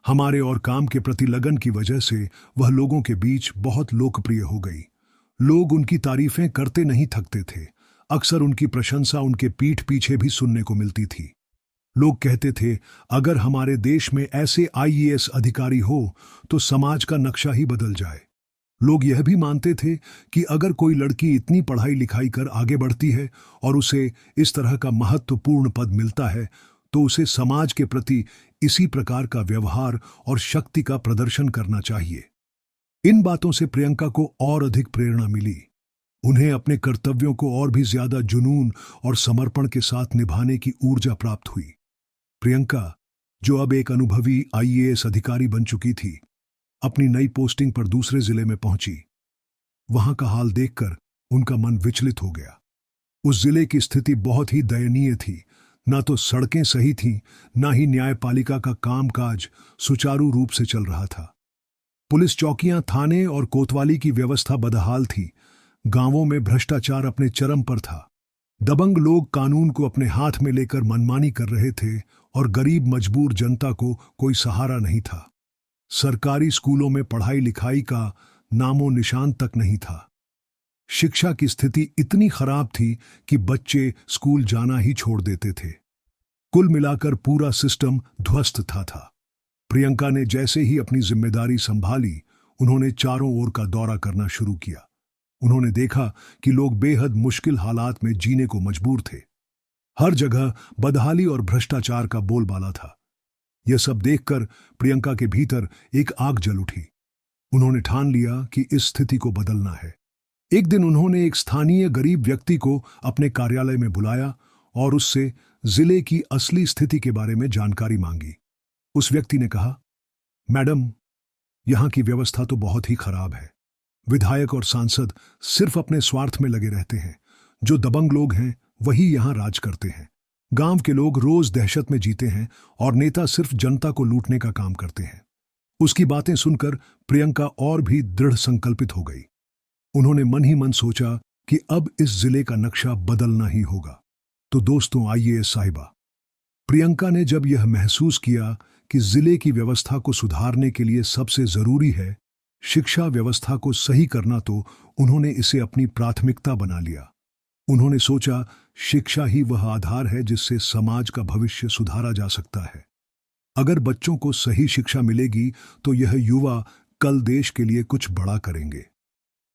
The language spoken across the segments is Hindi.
हमारे और काम के प्रति लगन की वजह से वह लोगों के बीच बहुत लोकप्रिय हो गई। लोग उनकी तारीफें करते नहीं थकते थे। अक्सर उनकी प्रशंसा उनके पीठ पीछे भी सुनने को मिलती थी। लोग कहते थे, अगर हमारे देश में ऐसे आईएएस अधिकारी हो तो समाज का नक्शा ही बदल जाए। लोग यह भी मानते थे कि अगर कोई लड़की इतनी पढ़ाई लिखाई कर आगे बढ़ती है और उसे इस तरह का महत्वपूर्ण पद मिलता है तो उसे समाज के प्रति इसी प्रकार का व्यवहार और शक्ति का प्रदर्शन करना चाहिए। इन बातों से प्रियंका को और अधिक प्रेरणा मिली। उन्हें अपने कर्तव्यों को और भी ज्यादा जुनून और समर्पण के साथ निभाने की ऊर्जा प्राप्त हुई। प्रियंका, जो अब एक अनुभवी आईएएस अधिकारी बन चुकी थी, अपनी नई पोस्टिंग पर दूसरे जिले में पहुंची। वहां का हाल देखकर उनका मन विचलित हो गया। उस जिले की स्थिति बहुत ही दयनीय थी। ना तो सड़कें सही थीं, ना ही न्यायपालिका का कामकाज सुचारू रूप से चल रहा था। पुलिस चौकियां, थाने और कोतवाली की व्यवस्था बदहाल थी। गांवों में भ्रष्टाचार अपने चरम पर था। दबंग लोग कानून को अपने हाथ में लेकर मनमानी कर रहे थे और गरीब मजबूर जनता को कोई सहारा नहीं था। सरकारी स्कूलों में पढ़ाई लिखाई का नामो निशान तक नहीं था। शिक्षा की स्थिति इतनी खराब थी कि बच्चे स्कूल जाना ही छोड़ देते थे। कुल मिलाकर पूरा सिस्टम ध्वस्त था। प्रियंका ने जैसे ही अपनी जिम्मेदारी संभाली, उन्होंने चारों ओर का दौरा करना शुरू किया। उन्होंने देखा कि लोग बेहद मुश्किल हालात में जीने को मजबूर थे। हर जगह बदहाली और भ्रष्टाचार का बोलबाला था। यह सब देखकर प्रियंका के भीतर एक आग जल उठी। उन्होंने ठान लिया कि इस स्थिति को बदलना है। एक दिन उन्होंने एक स्थानीय गरीब व्यक्ति को अपने कार्यालय में बुलाया और उससे जिले की असली स्थिति के बारे में जानकारी मांगी। उस व्यक्ति ने कहा, मैडम, यहां की व्यवस्था तो बहुत ही खराब है। विधायक और सांसद सिर्फ अपने स्वार्थ में लगे रहते हैं। जो दबंग लोग हैं वही यहां राज करते हैं। गांव के लोग रोज दहशत में जीते हैं और नेता सिर्फ जनता को लूटने का काम करते हैं। उसकी बातें सुनकर प्रियंका और भी दृढ़ संकल्पित हो गई। उन्होंने मन ही मन सोचा कि अब इस जिले का नक्शा बदलना ही होगा। तो दोस्तों, आईएएस साहिबा, प्रियंका ने जब यह महसूस किया कि जिले की व्यवस्था को सुधारने के लिए सबसे जरूरी है शिक्षा व्यवस्था को सही करना, तो उन्होंने इसे अपनी प्राथमिकता बना लिया। उन्होंने सोचा, शिक्षा ही वह आधार है जिससे समाज का भविष्य सुधारा जा सकता है। अगर बच्चों को सही शिक्षा मिलेगी तो यह युवा कल देश के लिए कुछ बड़ा करेंगे।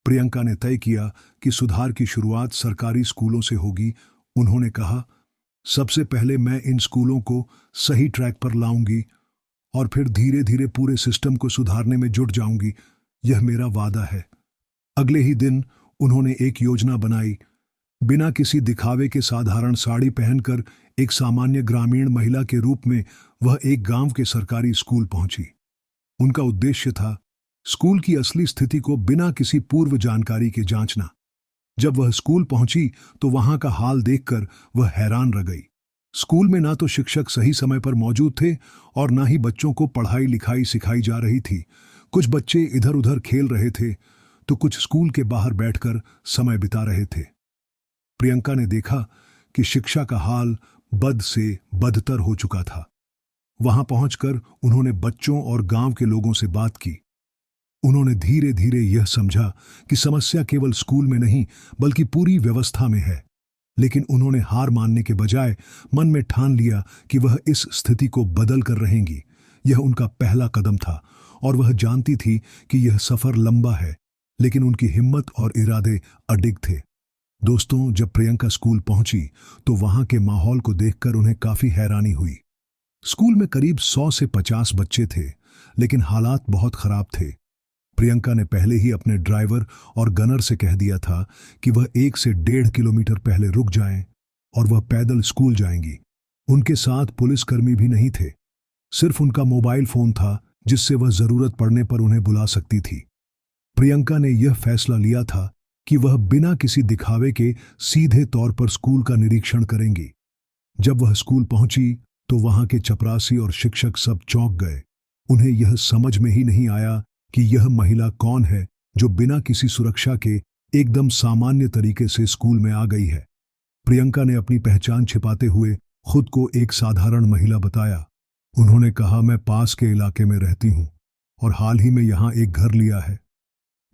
प्रियंका ने तय किया कि सुधार की शुरुआत सरकारी स्कूलों से होगी। उन्होंने कहा, सबसे पहले मैं इन स्कूलों को सही ट्रैक पर लाऊंगी और फिर धीरे धीरे पूरे सिस्टम को सुधारने में जुट जाऊंगी। यह मेरा वादा है। अगले ही दिन उन्होंने एक योजना बनाई। बिना किसी दिखावे के साधारण साड़ी पहनकर एक सामान्य ग्रामीण महिला के रूप में वह एक गांव के सरकारी स्कूल पहुंची। उनका उद्देश्य था स्कूल की असली स्थिति को बिना किसी पूर्व जानकारी के जांचना। जब वह स्कूल पहुंची तो वहां का हाल देखकर वह हैरान रह गई। स्कूल में ना तो शिक्षक सही समय पर मौजूद थे और ना ही बच्चों को पढ़ाई लिखाई सिखाई जा रही थी। कुछ बच्चे इधर उधर खेल रहे थे तो कुछ स्कूल के बाहर बैठकर समय बिता रहे थे। प्रियंका ने देखा कि शिक्षा का हाल बद से बदतर हो चुका था। वहां पहुंचकर उन्होंने बच्चों और गांव के लोगों से बात की। उन्होंने धीरे धीरे यह समझा कि समस्या केवल स्कूल में नहीं बल्कि पूरी व्यवस्था में है। लेकिन उन्होंने हार मानने के बजाय मन में ठान लिया कि वह इस स्थिति को बदल कर रहेंगी। यह उनका पहला कदम था और वह जानती थी कि यह सफर लंबा है, लेकिन उनकी हिम्मत और इरादे अडिग थे। दोस्तों, जब प्रियंका स्कूल पहुंची तो वहां के माहौल को देखकर उन्हें काफी हैरानी हुई। स्कूल में करीब 100 से 50 बच्चे थे, लेकिन हालात बहुत खराब थे। प्रियंका ने पहले ही अपने ड्राइवर और गनर से कह दिया था कि वह 1 से 1.5 किलोमीटर पहले रुक जाएं और वह पैदल स्कूल जाएंगी। उनके साथ पुलिसकर्मी भी नहीं थे। सिर्फ उनका मोबाइल फोन था जिससे वह जरूरत पड़ने पर उन्हें बुला सकती थी। प्रियंका ने यह फैसला लिया था कि वह बिना किसी दिखावे के सीधे तौर पर स्कूल का निरीक्षण करेंगी। जब वह स्कूल पहुंची तो वहां के चपरासी और शिक्षक सब चौंक गए। उन्हें यह समझ में ही नहीं आया कि यह महिला कौन है जो बिना किसी सुरक्षा के एकदम सामान्य तरीके से स्कूल में आ गई है। प्रियंका ने अपनी पहचान छिपाते हुए खुद को एक साधारण महिला बताया। उन्होंने कहा, मैं पास के इलाके में रहती हूँ और हाल ही में यहाँ एक घर लिया है।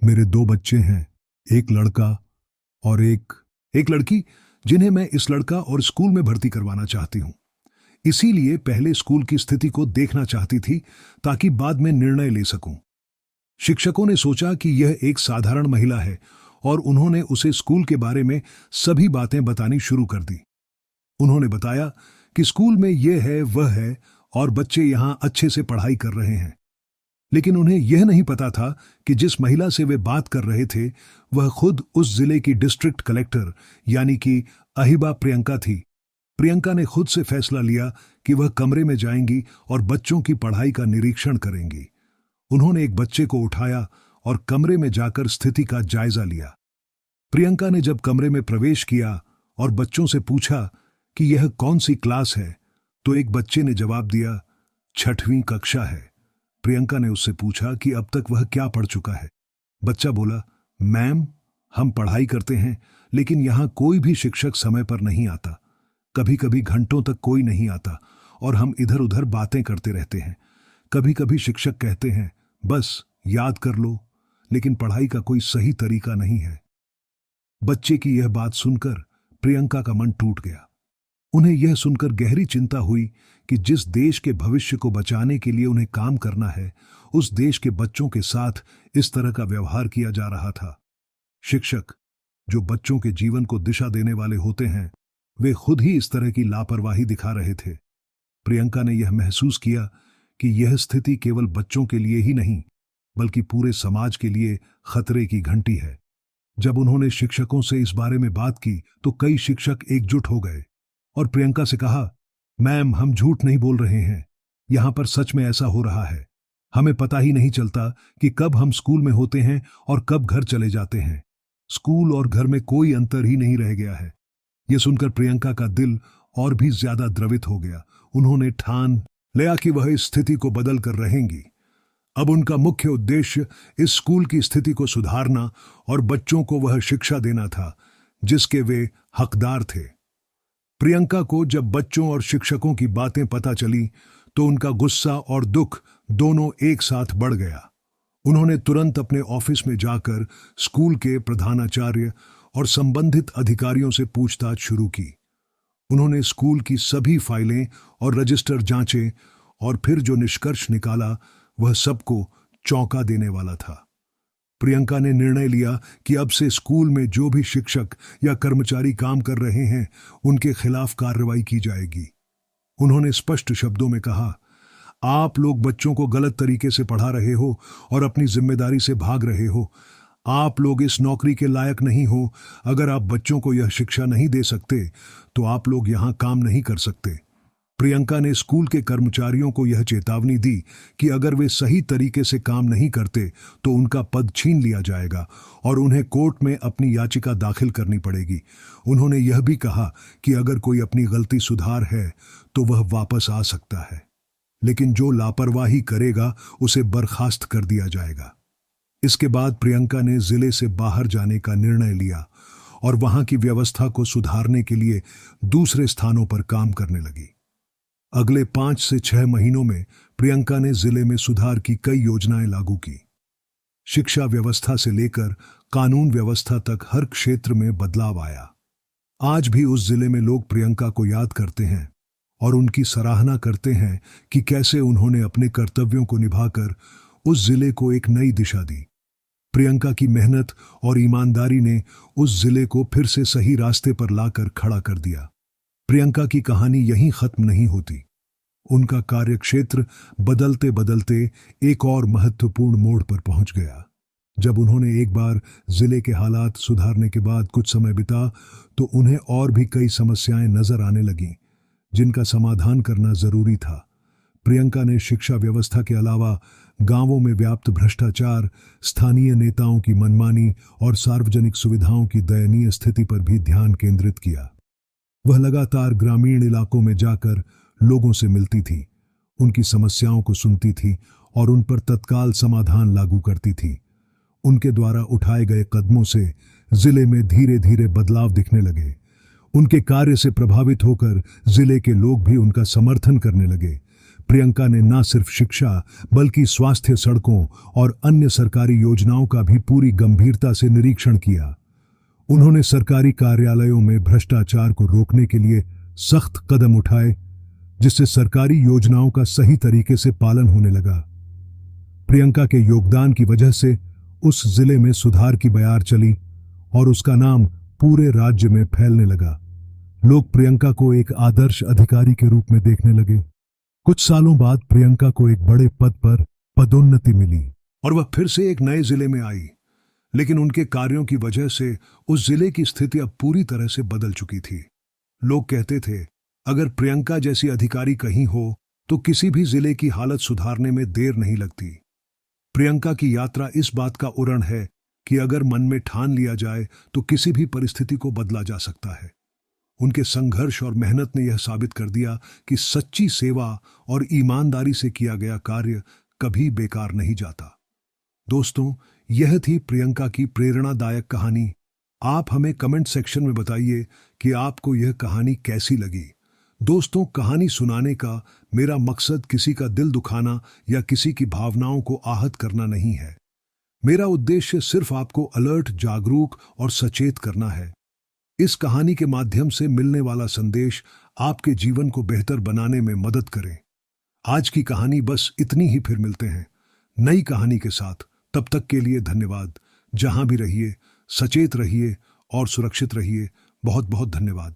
मेरे दो बच्चे हैं, एक लड़का और एक लड़की, जिन्हें मैं इस लड़का और स्कूल में भर्ती करवाना चाहती हूँ। इसीलिए पहले स्कूल की स्थिति को देखना चाहती थी ताकि बाद में निर्णय ले सकूं। शिक्षकों ने सोचा कि यह एक साधारण महिला है और उन्होंने उसे स्कूल के बारे में सभी बातें बतानी शुरू कर दी। उन्होंने बताया कि स्कूल में यह है वह है और बच्चे यहां अच्छे से पढ़ाई कर रहे हैं। लेकिन उन्हें यह नहीं पता था कि जिस महिला से वे बात कर रहे थे वह खुद उस जिले की डिस्ट्रिक्ट कलेक्टर यानी कि अहिबा प्रियंका थी। प्रियंका ने खुद से फैसला लिया कि वह कमरे में जाएंगी और बच्चों की पढ़ाई का निरीक्षण करेंगी। उन्होंने एक बच्चे को उठाया और कमरे में जाकर स्थिति का जायजा लिया। प्रियंका ने जब कमरे में प्रवेश किया और बच्चों से पूछा कि यह कौन सी क्लास है, तो एक बच्चे ने जवाब दिया, 6वीं कक्षा है। प्रियंका ने उससे पूछा कि अब तक वह क्या पढ़ चुका है। बच्चा बोला, मैम, हम पढ़ाई करते हैं लेकिन यहाँ कोई भी शिक्षक समय पर नहीं आता। कभी कभी घंटों तक कोई नहीं आता और हम इधर उधर बातें करते रहते हैं। कभी कभी शिक्षक कहते हैं बस याद कर लो, लेकिन पढ़ाई का कोई सही तरीका नहीं है। बच्चे की यह बात सुनकर प्रियंका का मन टूट गया। उन्हें यह सुनकर गहरी चिंता हुई कि जिस देश के भविष्य को बचाने के लिए उन्हें काम करना है, उस देश के बच्चों के साथ इस तरह का व्यवहार किया जा रहा था। शिक्षक, जो बच्चों के जीवन को दिशा देने वाले होते हैं, वे खुद ही इस तरह की लापरवाही दिखा रहे थे। प्रियंका ने यह महसूस किया कि यह स्थिति केवल बच्चों के लिए ही नहीं बल्कि पूरे समाज के लिए खतरे की घंटी है। जब उन्होंने शिक्षकों से इस बारे में बात की तो कई शिक्षक एकजुट हो गए और प्रियंका से कहा, मैम, हम झूठ नहीं बोल रहे हैं, यहां पर सच में ऐसा हो रहा है। हमें पता ही नहीं चलता कि कब हम स्कूल में होते हैं और कब घर चले जाते हैं। स्कूल और घर में कोई अंतर ही नहीं रह गया है। यह सुनकर प्रियंका का दिल और भी ज्यादा द्रवित हो गया। उन्होंने ठान लिया कि वह इस स्थिति को बदल कर रहेंगी। अब उनका मुख्य उद्देश्य इस स्कूल की स्थिति को सुधारना और बच्चों को वह शिक्षा देना था जिसके वे हकदार थे। प्रियंका को जब बच्चों और शिक्षकों की बातें पता चली तो उनका गुस्सा और दुख दोनों एक साथ बढ़ गया। उन्होंने तुरंत अपने ऑफिस में जाकर स्कूल के प्रधानाचार्य और संबंधित अधिकारियों से पूछताछ शुरू की। उन्होंने स्कूल की सभी फाइलें और रजिस्टर जांचे और फिर जो निष्कर्ष निकाला वह सबको चौंका देने वाला था। प्रियंका ने निर्णय लिया कि अब से स्कूल में जो भी शिक्षक या कर्मचारी काम कर रहे हैं उनके खिलाफ कार्रवाई की जाएगी। उन्होंने स्पष्ट शब्दों में कहा, आप लोग बच्चों को गलत तरीके से पढ़ा रहे हो और अपनी जिम्मेदारी से भाग रहे हो। आप लोग इस नौकरी के लायक नहीं हो। अगर आप बच्चों को यह शिक्षा नहीं दे सकते तो आप लोग यहाँ काम नहीं कर सकते। प्रियंका ने स्कूल के कर्मचारियों को यह चेतावनी दी कि अगर वे सही तरीके से काम नहीं करते तो उनका पद छीन लिया जाएगा और उन्हें कोर्ट में अपनी याचिका दाखिल करनी पड़ेगी। उन्होंने यह भी कहा कि अगर कोई अपनी गलती सुधार है तो वह वापस आ सकता है, लेकिन जो लापरवाही करेगा उसे बर्खास्त कर दिया जाएगा। इसके बाद प्रियंका ने जिले से बाहर जाने का निर्णय लिया और वहां की व्यवस्था को सुधारने के लिए दूसरे स्थानों पर काम करने लगी। अगले 5 से 6 महीनों में प्रियंका ने जिले में सुधार की कई योजनाएं लागू की। शिक्षा व्यवस्था से लेकर कानून व्यवस्था तक हर क्षेत्र में बदलाव आया। आज भी उस जिले में लोग प्रियंका को याद करते हैं और उनकी सराहना करते हैं कि कैसे उन्होंने अपने कर्तव्यों को निभाकर उस जिले को एक नई दिशा दी। प्रियंका की मेहनत और ईमानदारी ने उस जिले को फिर से सही रास्ते पर लाकर खड़ा कर दिया। प्रियंका की कहानी यहीं खत्म नहीं होती। उनका कार्यक्षेत्र बदलते बदलते एक और महत्वपूर्ण मोड़ पर पहुंच गया। जब उन्होंने एक बार जिले के हालात सुधारने के बाद कुछ समय बिता तो उन्हें और भी कई समस्याएं नजर आने लगीं जिनका समाधान करना जरूरी था। प्रियंका ने शिक्षा व्यवस्था के अलावा गांवों में व्याप्त भ्रष्टाचार, स्थानीय नेताओं की मनमानी और सार्वजनिक सुविधाओं की दयनीय स्थिति पर भी ध्यान केंद्रित किया। वह लगातार ग्रामीण इलाकों में जाकर लोगों से मिलती थी, उनकी समस्याओं को सुनती थी और उन पर तत्काल समाधान लागू करती थी। उनके द्वारा उठाए गए कदमों से जिले में धीरे धीरे बदलाव दिखने लगे। उनके कार्य से प्रभावित होकर जिले के लोग भी उनका समर्थन करने लगे। प्रियंका ने न सिर्फ शिक्षा बल्कि स्वास्थ्य, सड़कों और अन्य सरकारी योजनाओं का भी पूरी गंभीरता से निरीक्षण किया। उन्होंने सरकारी कार्यालयों में भ्रष्टाचार को रोकने के लिए सख्त कदम उठाए, जिससे सरकारी योजनाओं का सही तरीके से पालन होने लगा। प्रियंका के योगदान की वजह से उस जिले में सुधार की बयार चली और उसका नाम पूरे राज्य में फैलने लगा। लोग प्रियंका को एक आदर्श अधिकारी के रूप में देखने लगे। कुछ सालों बाद प्रियंका को एक बड़े पद पर पदोन्नति मिली और वह फिर से एक नए जिले में आई। लेकिन उनके कार्यों की वजह से उस जिले की स्थिति अब पूरी तरह से बदल चुकी थी। लोग कहते थे, अगर प्रियंका जैसी अधिकारी कहीं हो तो किसी भी जिले की हालत सुधारने में देर नहीं लगती। प्रियंका की यात्रा इस बात का उदाहरण है कि अगर मन में ठान लिया जाए तो किसी भी परिस्थिति को बदला जा सकता है। उनके संघर्ष और मेहनत ने यह साबित कर दिया कि सच्ची सेवा और ईमानदारी से किया गया कार्य कभी बेकार नहीं जाता। दोस्तों, यह थी प्रियंका की प्रेरणादायक कहानी। आप हमें कमेंट सेक्शन में बताइए कि आपको यह कहानी कैसी लगी। दोस्तों, कहानी सुनाने का मेरा मकसद किसी का दिल दुखाना या किसी की भावनाओं को आहत करना नहीं है। मेरा उद्देश्य सिर्फ आपको अलर्ट, जागरूक और सचेत करना है। इस कहानी के माध्यम से मिलने वाला संदेश आपके जीवन को बेहतर बनाने में मदद करे। आज की कहानी बस इतनी ही, फिर मिलते हैं नई कहानी के साथ। तब तक के लिए धन्यवाद। जहां भी रहिए, सचेत रहिए और सुरक्षित रहिए। बहुत बहुत धन्यवाद।